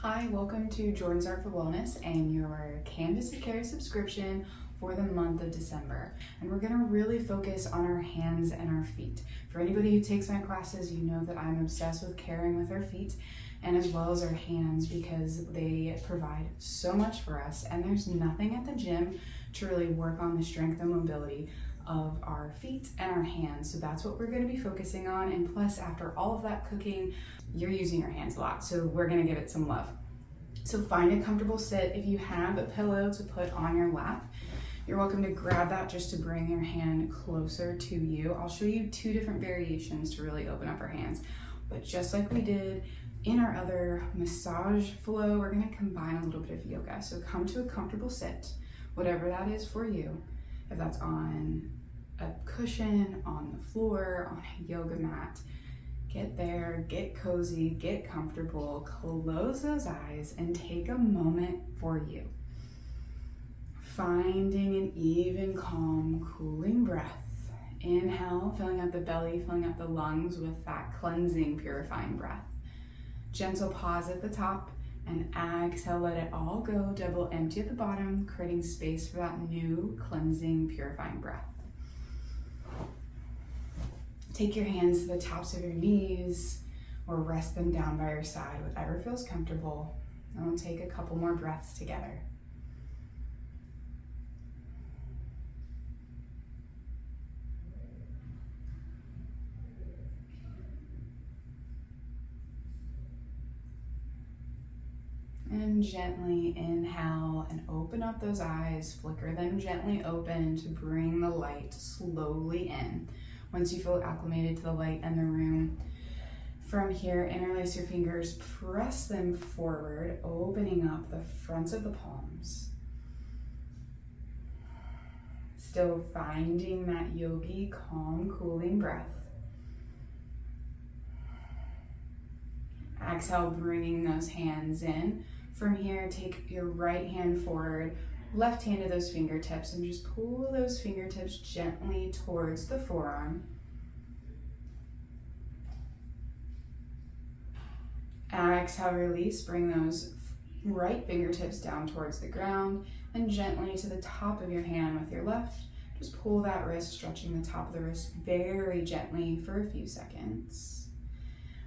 Hi, welcome to Jordan's Art for Wellness and your Canvas to Care subscription for the month of December. And we're gonna really focus on our hands and our feet. For anybody who takes my classes, you know that I'm obsessed with caring with our feet and as well as our hands because they provide so much for us, and there's nothing at the gym to really work on the strength and mobility of our feet and our hands. So that's what we're going to be focusing on. And plus, after all of that cooking, you're using your hands a lot, so we're going to give it some love. So find a comfortable sit. If you have a pillow to put on your lap, you're welcome to grab that just to bring your hand closer to you. I'll show you two different variations to really open up our hands. But just like we did in our other massage flow, we're going to combine a little bit of yoga. So come to a comfortable sit, whatever that is for you. If that's on a cushion, on the floor, on a yoga mat, get there, get cozy, get comfortable, close those eyes, and take a moment for you. Finding an even, calm, cooling breath. Inhale, filling up the belly, filling up the lungs with that cleansing, purifying breath. Gentle pause at the top, and exhale, let it all go. Double empty at the bottom, creating space for that new cleansing, purifying breath. Take your hands to the tops of your knees or rest them down by your side, whatever feels comfortable. And we'll take a couple more breaths together. And gently inhale and open up those eyes, flicker them gently open to bring the light slowly in. Once you feel acclimated to the light and the room, from here, interlace your fingers, press them forward, opening up the fronts of the palms. Still finding that yogi, calm, cooling breath. Exhale, bringing those hands in. From here, take your right hand forward, left hand to those fingertips, and just pull those fingertips gently towards the forearm. Exhale, release, bring those right fingertips down towards the ground, and gently to the top of your hand with your left, just pull that wrist, stretching the top of the wrist very gently for a few seconds.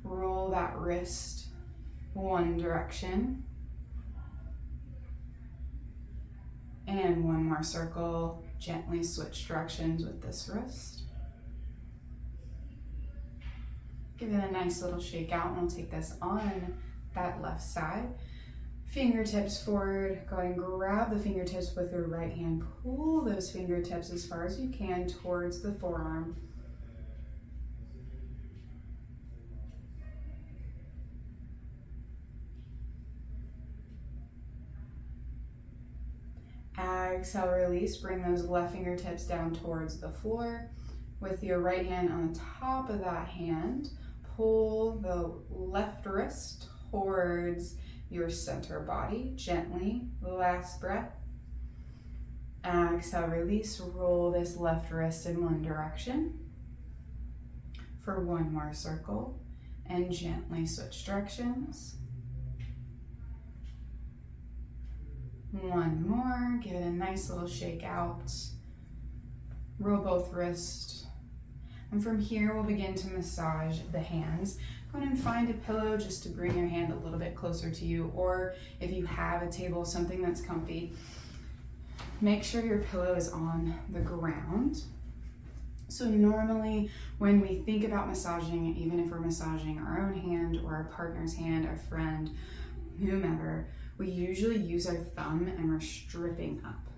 Roll that wrist one direction. And one more circle, gently switch directions with this wrist. Give it a nice little shake out, and we'll take this on that left side. Fingertips forward, go ahead and grab the fingertips with your right hand. Pull those fingertips as far as you can towards the forearm. Exhale, release, bring those left fingertips down towards the floor. With your right hand on the top of that hand, pull the left wrist towards your center body, gently. Last breath. Exhale, release, roll this left wrist in one direction for one more circle, and gently switch directions. One more, give it a nice little shake out. Roll both wrists. And from here, we'll begin to massage the hands. Go ahead and find a pillow just to bring your hand a little bit closer to you, or if you have a table, something that's comfy, make sure your pillow is on the ground. So normally when we think about massaging, even if we're massaging our own hand or our partner's hand, our friend, whomever, we usually use our thumb and we're stripping up.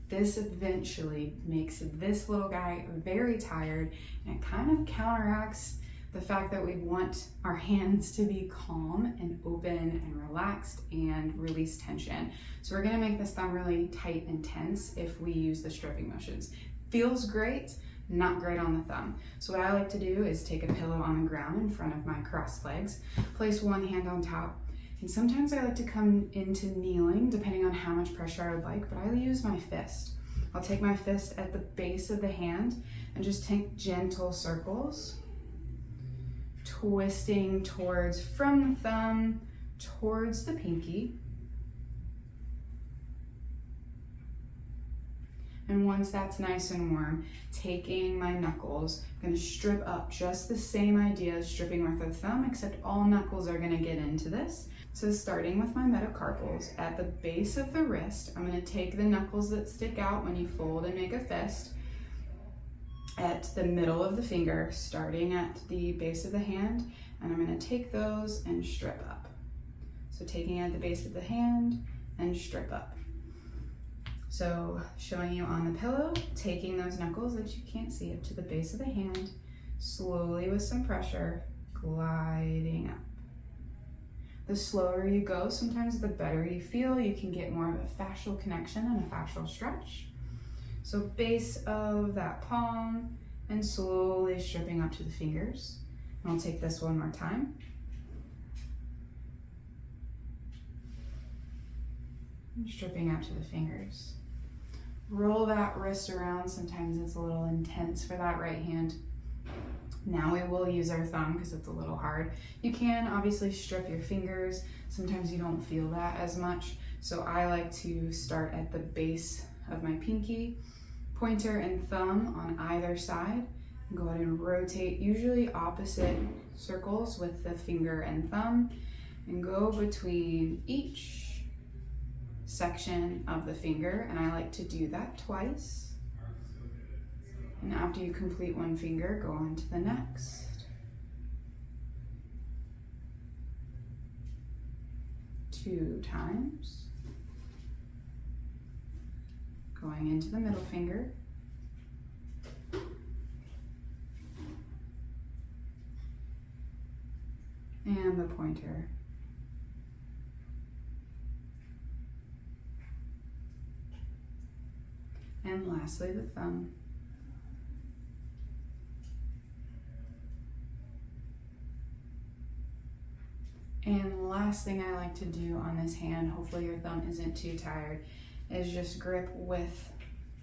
This eventually makes this little guy very tired, and it kind of counteracts the fact that we want our hands to be calm and open and relaxed and release tension. So we're gonna make this thumb really tight and tense if we use the stripping motions. Feels great, not great on the thumb. So what I like to do is take a pillow on the ground in front of my crossed legs, place one hand on top, and sometimes I like to come into kneeling depending on how much pressure I would like, but I use my fist. I'll take my fist at the base of the hand and just take gentle circles, twisting towards from the thumb towards the pinky. And once that's nice and warm, taking my knuckles, I'm gonna strip up, just the same idea as stripping with the thumb, except all knuckles are gonna get into this. So starting with my metacarpals, at the base of the wrist, I'm gonna take the knuckles that stick out when you fold and make a fist, at the middle of the finger, starting at the base of the hand, and I'm gonna take those and strip up. So taking at the base of the hand and strip up. So showing you on the pillow, taking those knuckles that you can't see up to the base of the hand, slowly with some pressure, gliding up. The slower you go, sometimes the better you feel. You can get more of a fascial connection and a fascial stretch. So base of that palm and slowly stripping up to the fingers. And I'll take this one more time. And stripping up to the fingers. Roll that wrist around. Sometimes it's a little intense for that right hand. Now we will use our thumb because it's a little hard. You can obviously strip your fingers. Sometimes you don't feel that as much. So I like to start at the base of my pinky, pointer and thumb on either side. Go ahead and rotate, usually opposite circles with the finger and thumb, and go between each section of the finger, and I like to do that twice. And after you complete one finger, go on to the next. 2 times. Going into the middle finger. And the pointer. And lastly, the thumb. And the last thing I like to do on this hand, hopefully your thumb isn't too tired, is just grip with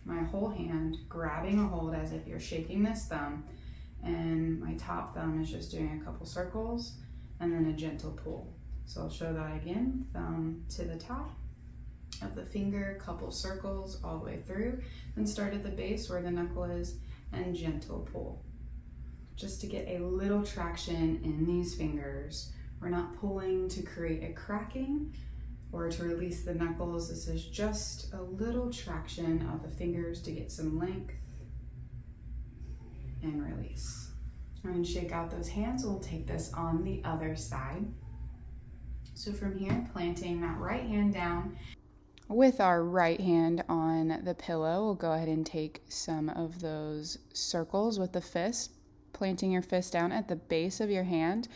my whole hand, grabbing a hold as if you're shaking this thumb, and my top thumb is just doing a couple circles and then a gentle pull. So I'll show that again, thumb to the top of the finger, couple circles all the way through, then start at the base where the knuckle is and gentle pull. Just to get a little traction in these fingers. We're not pulling to create a cracking or to release the knuckles. This is just a little traction of the fingers to get some length and release. I'm going to shake out those hands. We'll take this on the other side. So from here, planting that right hand down. With our right hand on the pillow, we'll go ahead and take some of those circles with the fist, planting your fist down at the base of your hand.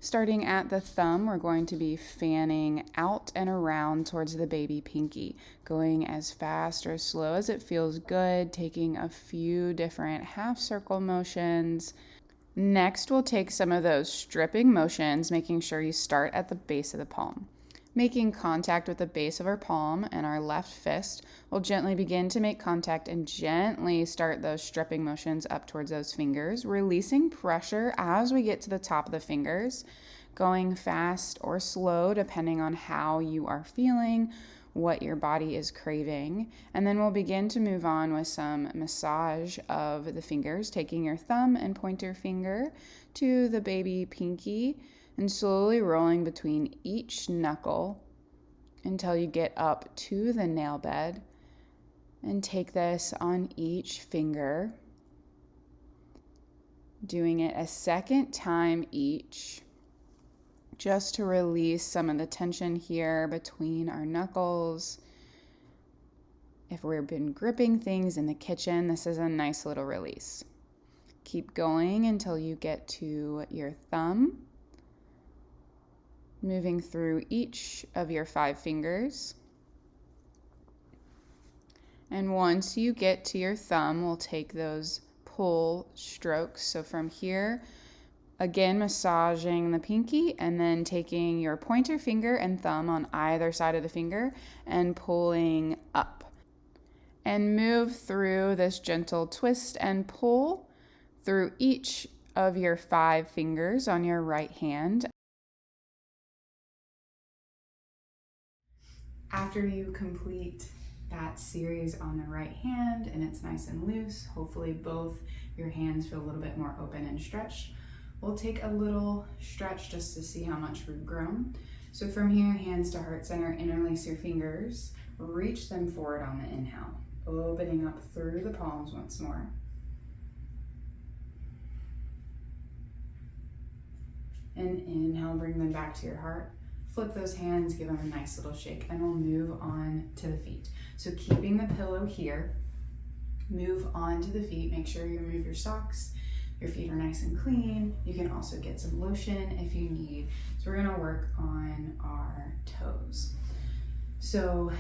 Starting at the thumb, we're going to be fanning out and around towards the baby pinky, going as fast or slow as it feels good, taking a few different half circle motions. Next, we'll take some of those stripping motions, making sure you start at the base of the palm. Making contact with the base of our palm and our left fist, we'll gently begin to make contact and gently start those stripping motions up towards those fingers, releasing pressure as we get to the top of the fingers, going fast or slow depending on how you are feeling, what your body is craving. And then we'll begin to move on with some massage of the fingers, taking your thumb and pointer finger to the baby pinky, and slowly rolling between each knuckle until you get up to the nail bed. And take this on each finger, doing it a second time each, just to release some of the tension here between our knuckles. If we've been gripping things in the kitchen, this is a nice little release. Keep going until you get to your thumb, moving through each of your 5 fingers. And once you get to your thumb, we'll take those pull strokes. So from here, again, massaging the pinky and then taking your pointer finger and thumb on either side of the finger and pulling up. And move through this gentle twist and pull through each of your 5 fingers on your right hand. After you complete that series on the right hand and it's nice and loose, hopefully both your hands feel a little bit more open and stretched, we'll take a little stretch just to see how much we've grown. So from here, hands to heart center, interlace your fingers, reach them forward on the inhale, opening up through the palms once more. And inhale, bring them back to your heart. Flip those hands, give them a nice little shake, and we'll move on to the feet. So keeping the pillow here, move on to the feet. Make sure you remove your socks. Your feet are nice and clean. You can also get some lotion if you need. So we're gonna work on our toes. So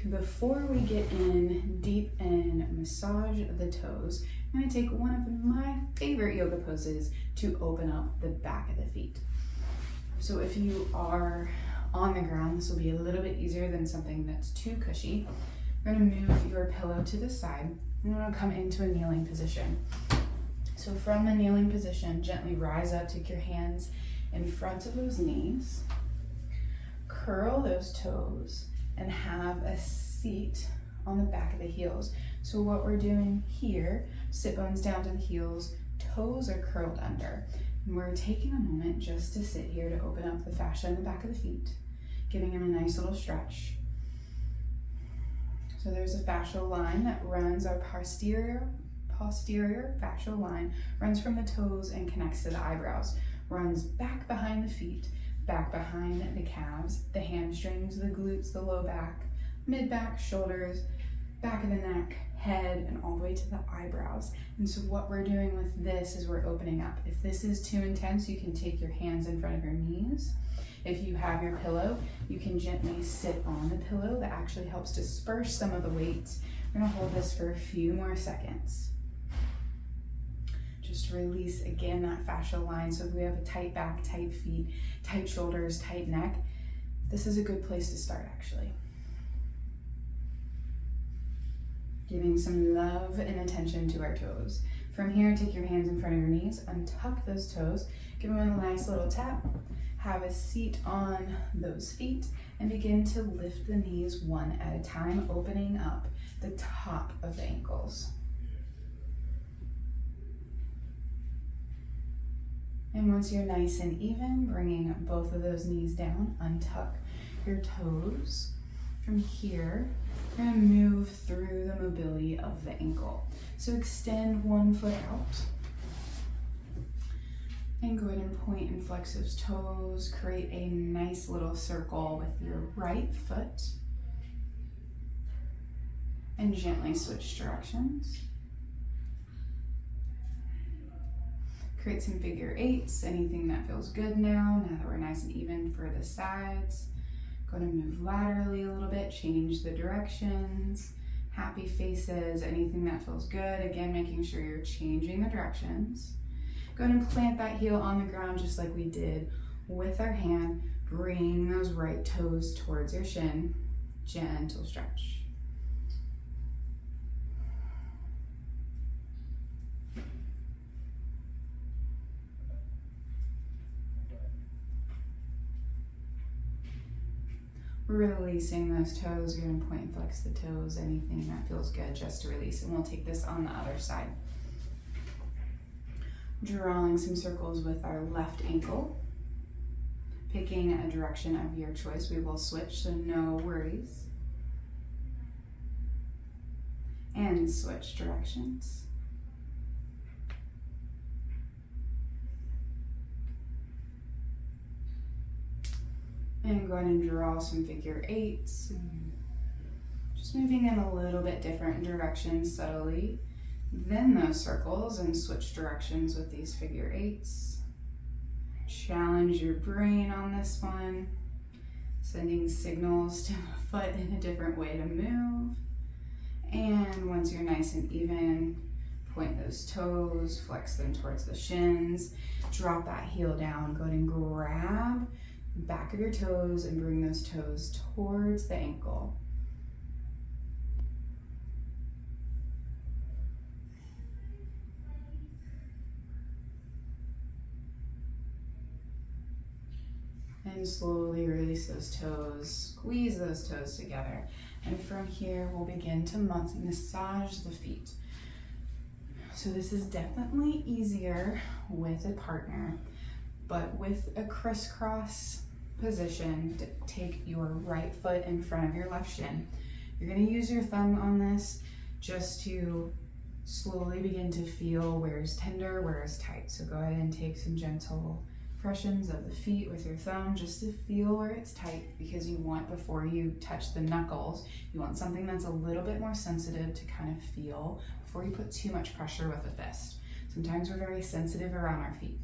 before we get in deep and massage the toes, I'm gonna take one of my favorite yoga poses to open up the back of the feet. So if you are on the ground, this will be a little bit easier than something that's too cushy. You're gonna move your pillow to the side. And we're gonna come into a kneeling position. So from the kneeling position, gently rise up, take your hands in front of those knees, curl those toes, and have a seat on the back of the heels. So what we're doing here, sit bones down to the heels, toes are curled under. And we're taking a moment just to sit here to open up the fascia in the back of the feet, giving them a nice little stretch. So there's a fascial line that runs our posterior fascial line, runs from the toes and connects to the eyebrows, runs back behind the feet, back behind the calves, the hamstrings, the glutes, the low back, mid back, shoulders, back of the neck, head, and all the way to the eyebrows. And so what we're doing with this is we're opening up. If this is too intense, you can take your hands in front of your knees. If you have your pillow, you can gently sit on the pillow. That actually helps disperse some of the weight. We're gonna hold this for a few more seconds. Just to release again that fascial line. So if we have a tight back, tight feet, tight shoulders, tight neck, this is a good place to start actually. Giving some love and attention to our toes. From here, take your hands in front of your knees, untuck those toes, give them a nice little tap, have a seat on those feet, and begin to lift the knees one at a time, opening up the top of the ankles. And once you're nice and even, bringing both of those knees down, untuck your toes. From here, we're gonna move through the mobility of the ankle. So extend one foot out. And go ahead and point and flex those toes. Create a nice little circle with your right foot. And gently switch directions. Create some figure eights, anything that feels good now that we're nice and even for the sides. Going to move laterally a little bit, change the directions, happy faces, anything that feels good. Again, making sure you're changing the directions. Go ahead and plant that heel on the ground just like we did with our hand. Bring those right toes towards your shin. Gentle stretch. We're releasing those toes. You're gonna point and flex the toes, anything that feels good just to release. And we'll take this on the other side. Drawing some circles with our left ankle. Picking a direction of your choice. We will switch, so no worries. And switch directions. And go ahead and draw some figure eights. Just moving in a little bit different directions subtly. Then those circles and switch directions with these figure eights. Challenge your brain on this one. Sending signals to the foot in a different way to move. And once you're nice and even, point those toes, flex them towards the shins. Drop that heel down. Go ahead and grab the back of your toes and bring those toes towards the ankle. And slowly release those toes, squeeze those toes together. And from here, we'll begin to massage the feet. So this is definitely easier with a partner, but with a crisscross position, take your right foot in front of your left shin. You're gonna use your thumb on this just to slowly begin to feel where is tender, where is tight. So go ahead and take some gentle impressions of the feet with your thumb just to feel where it's tight, because you want, before you touch the knuckles, you want something that's a little bit more sensitive to kind of feel before you put too much pressure with a fist. Sometimes we're very sensitive around our feet.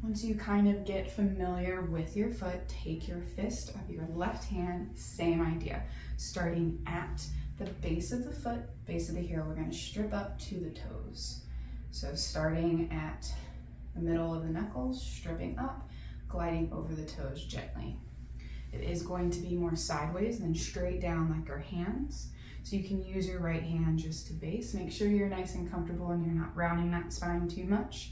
Once you kind of get familiar with your foot, take your fist of your left hand, same idea. Starting at the base of the foot, base of the heel, we're going to strip up to the toes. So starting at the middle of the knuckles, stripping up, gliding over the toes gently. It is going to be more sideways than straight down like our hands. So you can use your right hand just to base. Make sure you're nice and comfortable and you're not rounding that spine too much.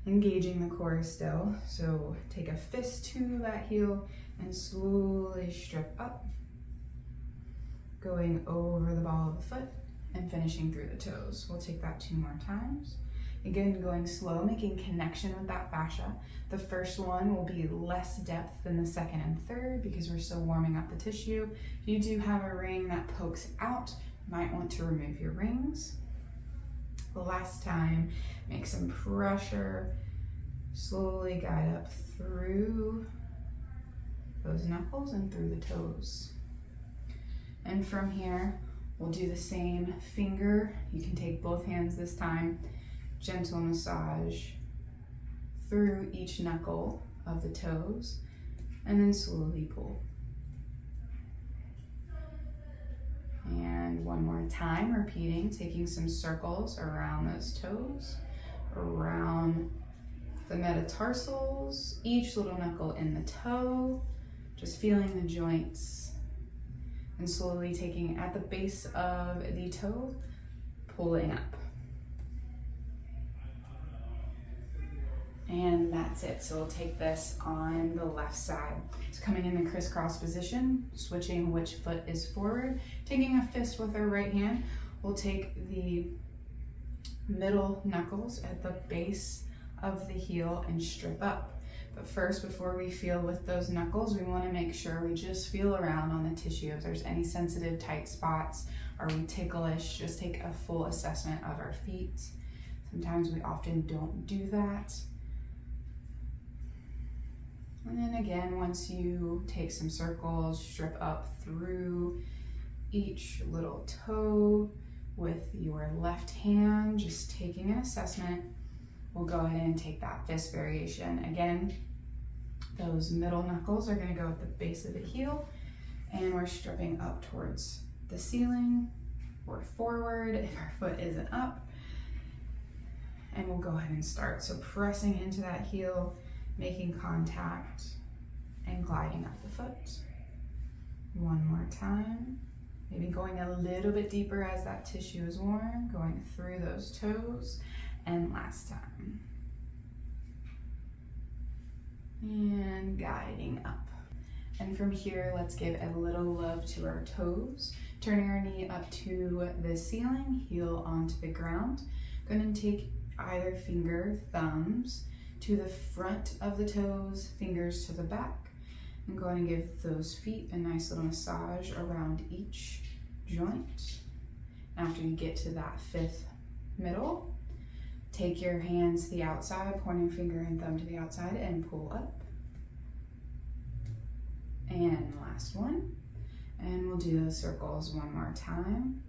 Engaging the core still. So take a fist to that heel and slowly strip up, going over the ball of the foot and finishing through the toes. We'll take that 2 more times. Again, going slow, making connection with that fascia. The first one will be less depth than the second and third because we're still warming up the tissue. If you do have a ring that pokes out, you might want to remove your rings. The last time, make some pressure, slowly guide up through those knuckles and through the toes. And from here, we'll do the same finger. You can take both hands this time. Gentle massage through each knuckle of the toes, and then slowly pull. And one more time, repeating, taking some circles around those toes, around the metatarsals, each little knuckle in the toe, just feeling the joints, and slowly taking at the base of the toe, pulling up. And that's it. So we'll take this on the left side. So coming in the crisscross position, switching which foot is forward, taking a fist with our right hand, we'll take the middle knuckles at the base of the heel and strip up. But first, before we feel with those knuckles, we want to make sure we just feel around on the tissue. If there's any sensitive, tight spots, are we ticklish, just take a full assessment of our feet. Sometimes we often don't do that. And then again, once you take some circles, strip up through each little toe with your left hand, just taking an assessment. We'll go ahead and take that fist variation. Again, those middle knuckles are going to go at the base of the heel, and we're stripping up towards the ceiling or forward if our foot isn't up. And we'll go ahead and start. So pressing into that heel, making contact and gliding up the foot. One more time. Maybe going a little bit deeper as that tissue is warm, going through those toes. And last time. And guiding up. And from here, let's give a little love to our toes. Turning our knee up to the ceiling, heel onto the ground. Going to take either finger, thumbs, to the front of the toes, fingers to the back. I'm going to give those feet a nice little massage around each joint. After you get to that fifth middle, take your hands to the outside, pointing finger and thumb to the outside, and pull up. And last one. And we'll do those circles one more time.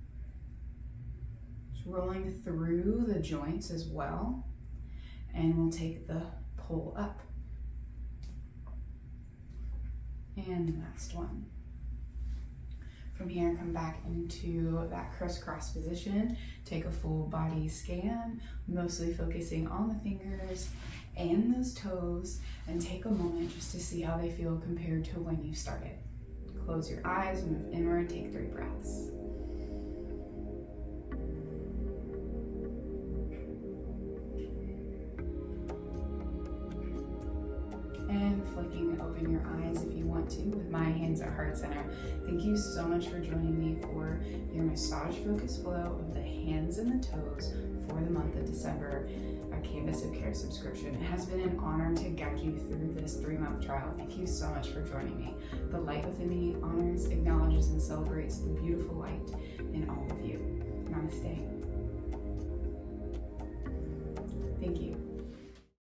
Just rolling through the joints as well. And we'll take the pull up. And last one. From here, come back into that crisscross position. Take a full body scan, mostly focusing on the fingers and those toes, and take a moment just to see how they feel compared to when you started. Close your eyes, move inward, take 3 breaths. And flicking open your eyes if you want to with my hands at heart center. Thank you so much for joining me for your massage focused flow of the hands and the toes for the month of December, a Canvas of Care subscription. It has been an honor to guide you through this 3-month trial. Thank you so much for joining me. The light within me honors, acknowledges, and celebrates the beautiful light in all of you. Namaste. Thank you.